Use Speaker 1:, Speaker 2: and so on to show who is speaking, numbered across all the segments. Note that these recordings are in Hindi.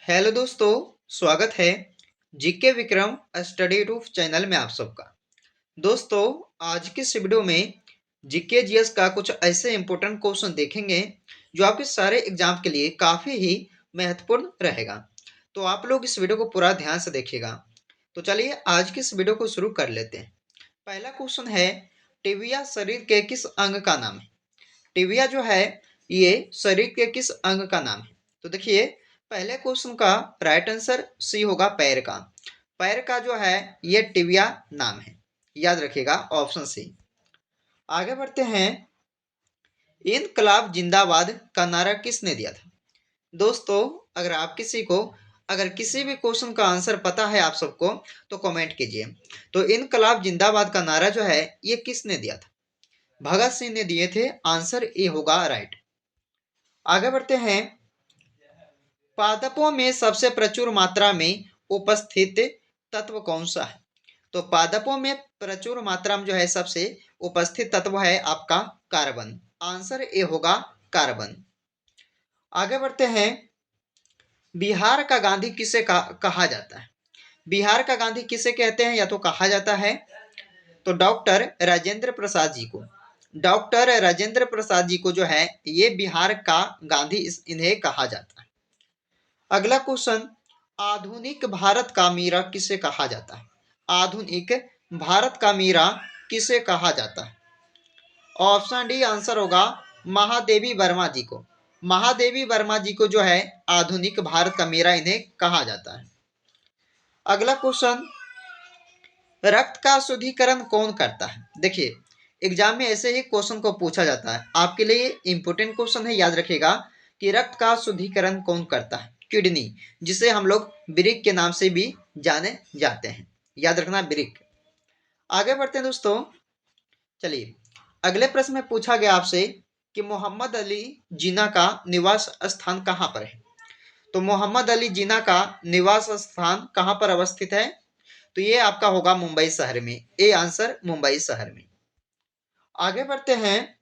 Speaker 1: हेलो दोस्तों, स्वागत है GK Vikram study roof channel में आप सबका। दोस्तों, आज की इस वीडियो में जीके जीएस का कुछ ऐसे इंपॉर्टेंट क्वेश्चन देखेंगे जो आपके सारे एग्जाम के लिए काफ़ी ही महत्वपूर्ण रहेगा। तो आप लोग इस वीडियो को पूरा ध्यान से देखिएगा। तो चलिए आज की इस वीडियो को शुरू कर लेते हैं। पहला क्वेश्चन है, टिबिया शरीर के किस अंग का नाम है? टिबिया जो है ये शरीर के किस अंग का नाम है? तो देखिए, पहले क्वेश्चन का राइट आंसर सी होगा, पैर का। पैर का जो है ये टिबिया नाम है, याद रखिएगा ऑप्शन सी। आगे बढ़ते हैं, इनकलाब जिंदाबाद का नारा किसने दिया था? दोस्तों, अगर किसी भी क्वेश्चन का आंसर पता है आप सबको तो कमेंट कीजिए। तो इनकलाब जिंदाबाद का नारा जो है ये किसने दिया था? भगत सिंह ने दिए थे, आंसर ए होगा राइट। आगे बढ़ते हैं, पादपों में सबसे प्रचुर मात्रा में उपस्थित तत्व कौन सा है? तो पादपों में प्रचुर मात्रा में जो है सबसे उपस्थित तत्व है आपका कार्बन, आंसर ए होगा कार्बन। आगे बढ़ते हैं, बिहार का गांधी किसे कहा जाता है? बिहार का गांधी किसे कहते हैं या तो कहा जाता है? तो डॉक्टर राजेंद्र प्रसाद जी को। डॉक्टर राजेंद्र प्रसाद जी को जो है ये बिहार का गांधी इन्हें कहा जाता है। अगला क्वेश्चन, आधुनिक भारत का मीरा किसे कहा जाता है? आधुनिक भारत का मीरा किसे कहा जाता है? ऑप्शन डी आंसर होगा महादेवी वर्मा जी को। महादेवी वर्मा जी को जो है आधुनिक भारत का मीरा इन्हें कहा जाता है। अगला क्वेश्चन, रक्त का शुद्धिकरण कौन करता है? देखिए, एग्जाम में ऐसे ही क्वेश्चन को पूछा जाता है, आपके लिए इंपोर्टेंट क्वेश्चन है, याद रखिएगा कि रक्त का शुद्धिकरण कौन करता है? किडनी, जिसे हम लोग ब्रिक के नाम से भी जाने जाते हैं, याद रखना ब्रिक। आगे बढ़ते हैं दोस्तों, चलिए अगले प्रश्न में पूछा गया आपसे कि मोहम्मद अली जिन्ना का निवास स्थान कहाँ पर है? तो मोहम्मद अली जिन्ना का निवास स्थान कहाँ पर अवस्थित है? तो ये आपका होगा मुंबई शहर में, ए आंसर मुंबई शहर में। आगे बढ़ते हैं,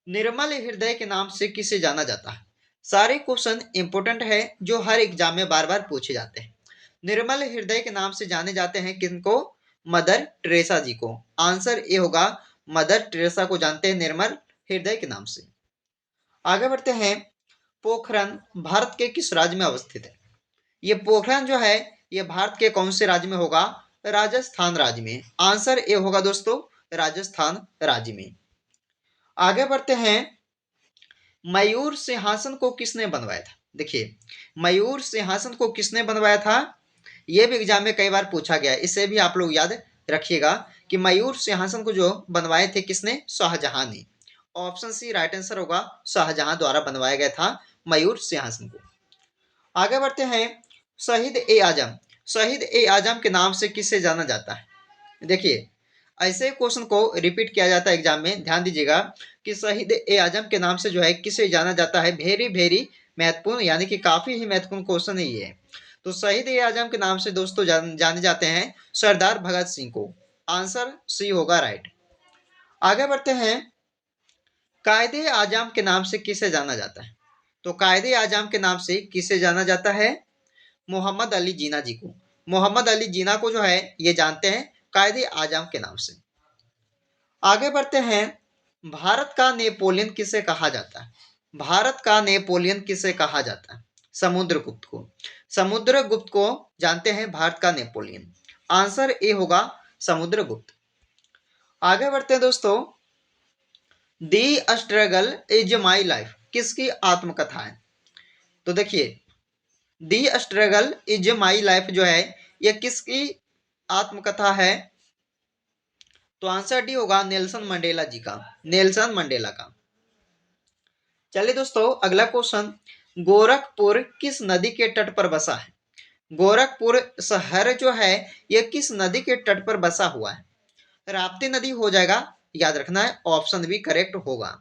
Speaker 1: निर्मल हृदय के नाम से किसे जाना जाता है? सारे क्वेश्चन इंपोर्टेंट है जो हर एग्जाम में बार बार पूछे जाते हैं। निर्मल हृदय के नाम से जाने जाते हैं किनको? मदर टेरेसा जी को, आंसर ए होगा मदर टेरेसा को जानते हैं निर्मल हृदय के नाम से। आगे बढ़ते हैं, पोखरन भारत के किस राज्य में अवस्थित है? ये पोखरन जो है ये भारत के कौन से राज्य में होगा? राजस्थान राज्य में, आंसर ए होगा दोस्तों राजस्थान राज्य में। आगे बढ़ते हैं, मयूर सिंहासन को किसने बनवाया था? देखिए, मयूर सिंहासन को किसने बनवाया था? यह भी एग्जाम में कई बार पूछा गया है, इसे भी आप लोग याद रखिएगा कि मयूर सिंहासन को जो बनवाए थे किसने? शाहजहां ने। ऑप्शन सी राइट आंसर होगा, शाहजहां द्वारा बनवाया गया था मयूर सिंहासन को। आगे बढ़ते हैं, शहीद ए आजम, शहीद ए आजम के नाम से किसे जाना जाता है? देखिए, ऐसे क्वेश्चन को रिपीट किया जाता है एग्जाम में, ध्यान दीजिएगा कि शहीद ए आजम के नाम से जो है किसे जाना जाता है? वेरी वेरी महत्वपूर्ण, यानी कि काफी ही महत्वपूर्ण क्वेश्चन है ये। तो शहीद ए आजम के नाम से दोस्तों जाने जाते हैं सरदार भगत सिंह को, आंसर सी होगा राइट। आगे बढ़ते हैं, कायदे आजम के नाम से किसे जाना जाता है? तो कायदे आजम के नाम से किसे जाना जाता है? मोहम्मद अली जिन्ना जी को। मोहम्मद अली जिन्ना को जो है ये जानते हैं कायदे आजम के नाम से। आगे बढ़ते हैं, भारत का नेपोलियन किसे कहा जाता है? भारत का नेपोलियन किसे कहा जाता है? समुद्रगुप्त को। समुद्रगुप्त को जानते हैं भारत का नेपोलियन, आंसर ए होगा समुद्रगुप्त। आगे बढ़ते हैं दोस्तों, दी स्ट्रगल इज माई लाइफ किसकी आत्मकथा है? तो देखिए, दी स्ट्रगल इज माई लाइफ जो है ये किसकी आत्मकथा है? तो आंसर डी होगा नेल्सन मंडेला जी का, नेल्सन मंडेला का। चलिए दोस्तों, अगला क्वेश्चन, गोरखपुर किस नदी के तट पर बसा है? गोरखपुर शहर जो है ये किस नदी के तट पर बसा हुआ है? राप्ती नदी हो जाएगा, याद रखना है, ऑप्शन भी करेक्ट होगा।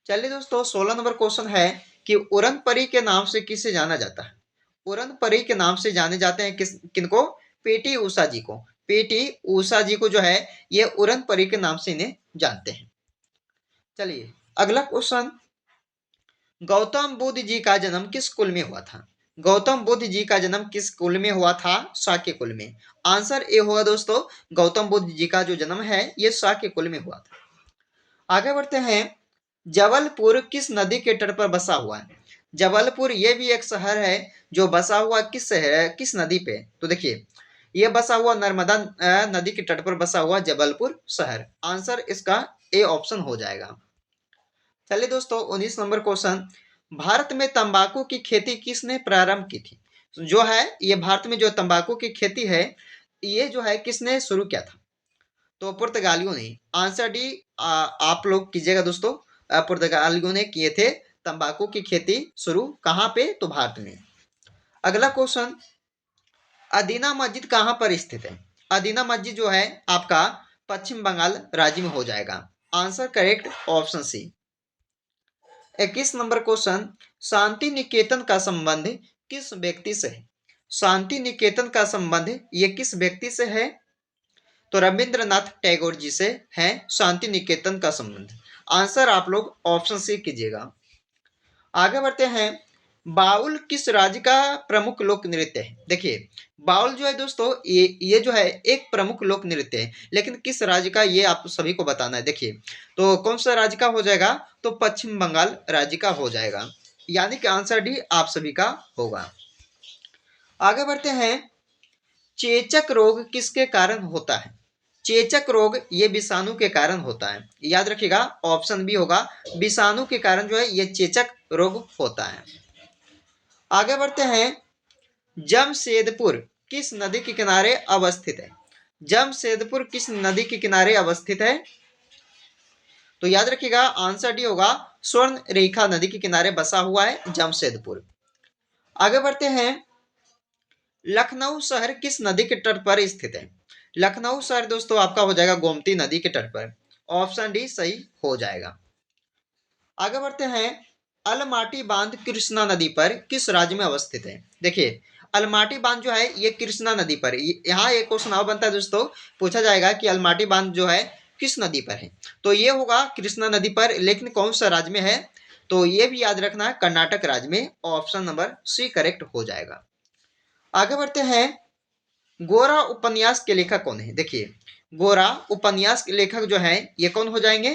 Speaker 1: चलिए दोस्तों, 16 नंबर क्वेश्चन है कि उड़न परी के नाम से किसे जाना जाता है? उड़न परी के नाम से जाने जाते हैं किनको? पीटी उषा जी को। पीटी उषा जी को जो है ये उड़न परी के नाम से इन्हें जानते हैं। चलिए अगला क्वेश्चन, गौतम बुद्ध जी का जन्म किस कुल में हुआ था? गौतम बुद्ध जी का जन्म किस कुल में हुआ था? शाक्य कुल में। आंसर ए होगा दोस्तों, गौतम बुद्ध जी का जो जन्म है ये शाक्य कुल में हुआ था। आगे बढ़ते हैं, जबलपुर किस नदी के तट पर बसा हुआ है? जबलपुर ये भी एक शहर है जो बसा हुआ किस शहर है, किस नदी पे? तो देखिए ये बसा हुआ नर्मदा नदी के तट पर बसा हुआ जबलपुर शहर। आंसर इसका ए ऑप्शन हो जाएगा। चलिए दोस्तों 19 नंबर क्वेश्चन, भारत में तंबाकू की खेती किसने प्रारंभ की थी? जो है ये भारत में जो तंबाकू की खेती है ये जो है किसने शुरू किया था? तो पुर्तगालियों ने। आंसर डी आप लोग कीजिएगा दोस्तों। पुर्तगालियों ने किए थे तंबाकू की खेती शुरू, कहाँ पे? तो भारत में। अगला क्वेश्चन, अदीना मस्जिद कहाँ पर स्थित है? अदीना मस्जिद जो है आपका पश्चिम बंगाल राज्य में हो जाएगा। Answer correct option C. 21 number question, Shantiniketan का संबंध किस व्यक्ति से है? शांति निकेतन का संबंध ये किस व्यक्ति से है? तो रविंद्रनाथ टैगोर जी से है शांति निकेतन का संबंध। आंसर आप लोग ऑप्शन सी कीजिएगा। आगे बढ़ते हैं, बाउल किस राज्य का प्रमुख लोक नृत्य है? देखिए बाउल जो है दोस्तों ये जो है एक प्रमुख लोक नृत्य है, लेकिन किस राज्य का ये आप सभी को बताना है। देखिए तो कौन सा राज्य का हो जाएगा? तो पश्चिम बंगाल राज्य का हो जाएगा, यानी कि आंसर डी आप सभी का होगा। आगे बढ़ते हैं, चेचक रोग किसके कारण होता है? चेचक रोग ये विषाणु के कारण होता है, याद रखिएगा ऑप्शन बी होगा, विषाणु के कारण जो है ये चेचक रोग होता है। आगे बढ़ते हैं, जमशेदपुर किस नदी के किनारे अवस्थित है? जमशेदपुर किस नदी के किनारे अवस्थित है? तो याद रखिएगा आंसर डी होगा, स्वर्ण रेखा नदी के किनारे बसा हुआ है जमशेदपुर। आगे बढ़ते हैं, लखनऊ शहर किस नदी के तट पर स्थित है? लखनऊ शहर दोस्तों आपका हो जाएगा गोमती नदी के तट पर। ऑप्शन डी सही हो जाएगा। आगे बढ़ते हैं, अलमाटी बांध कृष्णा नदी पर किस राज्य में अवस्थित है? देखिए अलमाटी बांध जो है ये कृष्णा नदी पर, यहाँ एक क्वेश्चन और बनता है दोस्तों, पूछा जाएगा कि अलमाटी बांध जो है किस नदी पर है? तो ये होगा कृष्णा नदी पर, लेकिन कौन सा राज्य में है? तो ये भी याद रखना है कर्नाटक राज्य में। ऑप्शन नंबर सी करेक्ट हो जाएगा। आगे बढ़ते हैं, गोरा उपन्यास के लेखक कौन है? देखिए गोरा उपन्यास के लेखक जो है ये कौन हो जाएंगे?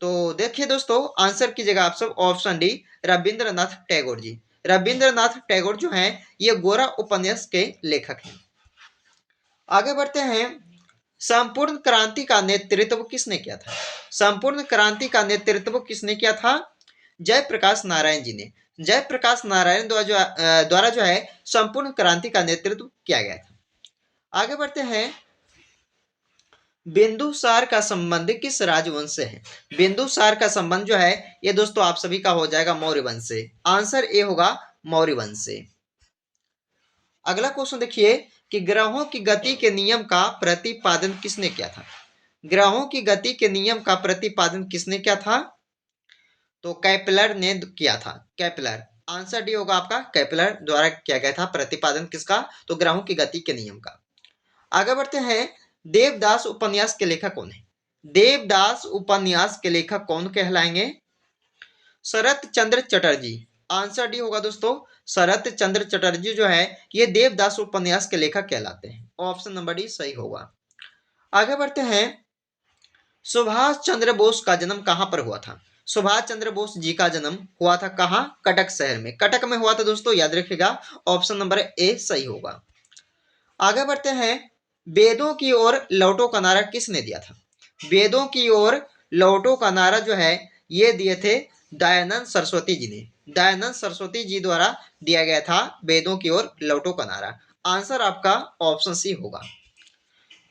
Speaker 1: तो देखिए दोस्तों आंसर कीजिएगा आप सब, ऑप्शन डी रविंद्रनाथ टैगोर जी। रविंद्रनाथ टैगोर जो हैं ये गोरा उपन्यास के लेखक हैं। आगे बढ़ते हैं, संपूर्ण क्रांति का नेतृत्व किसने किया था? संपूर्ण क्रांति का नेतृत्व किसने किया था? जयप्रकाश नारायण जी ने। जयप्रकाश नारायण द्वारा जो है संपूर्ण क्रांति का नेतृत्व किया गया था। आगे बढ़ते हैं, बिंदुसार का संबंध किस राजवंश से है? बिंदुसार का संबंध जो है ये दोस्तों आप सभी का हो जाएगा मौर्य वंश से। आंसर ए होगा मौर्य वंश से। अगला क्वेश्चन देखिए कि ग्रहों की गति के नियम का प्रतिपादन किसने किया था? ग्रहों की गति के नियम का प्रतिपादन किसने किया था? तो कैपलर ने किया था। कैपलर, आंसर डी होगा आपका, कैपलर द्वारा किया गया था प्रतिपादन किसका? तो ग्रहों की गति के नियम का। आगे बढ़ते हैं, देवदास उपन्यास के लेखक कौन है? देवदास उपन्यास के लेखक कौन कहलाएंगे? शरत चंद्र चटर्जी। आंसर डी होगा दोस्तों, शरत चंद्र चटर्जी जो है ये देवदास उपन्यास के लेखक कहलाते हैं। ऑप्शन नंबर डी सही होगा। आगे बढ़ते हैं, सुभाष चंद्र बोस का जन्म कहां पर हुआ था? सुभाष चंद्र बोस जी का जन्म हुआ था कहां? कटक शहर में। कटक में हुआ था दोस्तों, याद रखिएगा ऑप्शन नंबर ए सही होगा। आगे बढ़ते हैं, वेदों की ओर लौटो का नारा किसने दिया था? वेदों की ओर लौटो का नारा जो है ये दिए थे दयानंद सरस्वती जी ने। दयानंद सरस्वती जी द्वारा दिया गया था वेदों की ओर लौटो का नारा। आंसर आपका ऑप्शन सी होगा।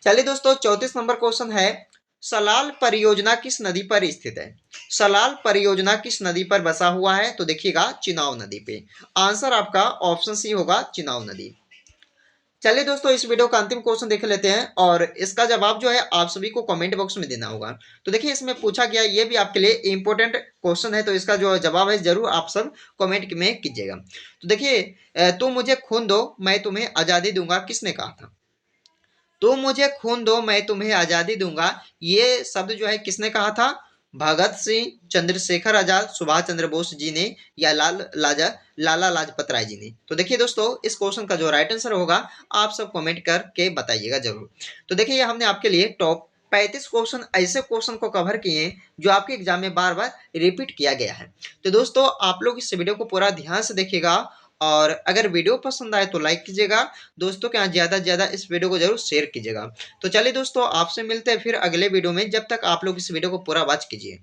Speaker 1: चलिए दोस्तों 34 नंबर क्वेश्चन है, सलाल परियोजना किस नदी पर स्थित है? सलाल परियोजना किस नदी पर बसा हुआ है? तो देखिएगा चिनाब नदी पे। आंसर आपका ऑप्शन सी होगा चिनाब नदी। चलिए दोस्तों इस वीडियो का अंतिम क्वेश्चन देख लेते हैं और इसका जवाब जो है आप सभी को कमेंट बॉक्स में देना होगा। तो देखिए इसमें पूछा गया ये भी आपके लिए इंपॉर्टेंट क्वेश्चन है, तो इसका जो जवाब है जरूर आप सब कमेंट में कीजिएगा। तो देखिए तुम मुझे खून दो मैं तुम्हें आज़ादी दूंगा किसने कहा था? तुम मुझे खून दो मैं तुम्हें आज़ादी दूंगा, ये शब्द जो है किसने कहा था? भगत सिंह, चंद्रशेखर आजाद, सुभाष चंद्र बोस जी ने, या लाला लाजपत राय जी ने। तो देखिए दोस्तों, इस क्वेश्चन का जो राइट आंसर होगा आप सब कमेंट करके बताइएगा जरूर। तो देखिए, ये हमने आपके लिए टॉप 35 क्वेश्चन ऐसे क्वेश्चन को कवर किए हैं जो आपके एग्जाम में बार बार रिपीट किया गया है। तो दोस्तों, आप लोग इस वीडियो को पूरा ध्यान से देखिएगा, और अगर वीडियो पसंद आए तो लाइक कीजिएगा, दोस्तों के यहाँ ज्यादा से ज्यादा इस वीडियो को जरूर शेयर कीजिएगा। तो चलिए दोस्तों, आपसे मिलते हैं फिर अगले वीडियो में। जब तक आप लोग इस वीडियो को पूरा वॉच कीजिए।